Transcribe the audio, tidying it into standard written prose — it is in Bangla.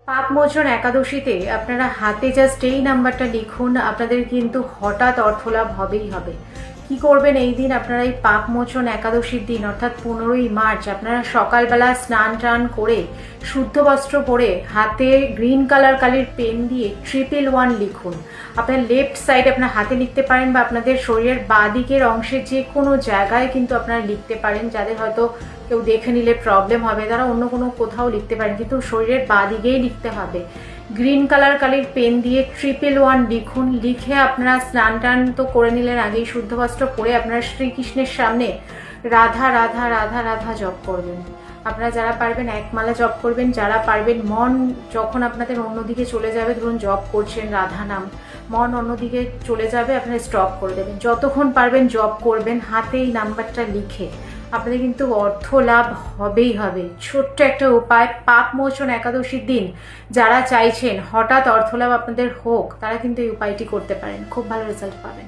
পাপমোচন একাদশীতে আপনারা হাতে জাস্ট এই নাম্বারটা লিখুন, আপনাদের কিন্তু হঠাৎ অর্থলাভ হবেই হবে। কি করবেন এই দিন? আপনারা এই পাপমোচন একাদশীর দিন অর্থাৎ 15ই মার্চ আপনারা সকালবেলা স্নান টান করে শুদ্ধ বস্ত্র পরে হাতে গ্রিন কালার কালির পেন দিয়ে 111 লিখুন। আপনার লেফট সাইড আপনার হাতে লিখতে পারেন বা আপনাদের শরীরের বাঁ দিকের অংশের যে কোনো জায়গায় কিন্তু আপনারা লিখতে পারেন। যাদের হয়তো কেউ দেখে নিলে প্রবলেম হবে তারা অন্য কোনো কোথাও লিখতে পারেন, কিন্তু শরীরের বাঁ দিকেই লিখতে হবে। গ্রিন কালার কালির পেন দিয়ে 111 লিখুন। লিখে আপনারা স্নান টান তো করে নিলেন, আগেই শুদ্ধ বস্ত্র পরে আপনারা শ্রীকৃষ্ণের সামনে রাধা রাধা রাধা রাধা জপ করবেন। আপনারা যারা পারবেন এক মালা জপ করবেন, যারা পারবেন মন যখন আপনাদের অন্যদিকে চলে যাবে, ধরুন জপ করছেন রাধা নাম, মন অন্যদিকে চলে যাবে আপনারা স্টপ করে দেবেন। যতক্ষণ পারবেন জপ করবেন হাতে এই নাম্বারটা লিখে, আপনাদের কিন্তু অর্থ লাভ হবেই হবে। ছোট্ট একটা উপায়, পাপমোচন একাদশীর দিন যারা চাইছেন হঠাৎ অর্থ লাভ আপনাদের হোক, তারা কিন্তু এই উপায়টি করতে পারেন, খুব ভালো রেজাল্ট পাবেন।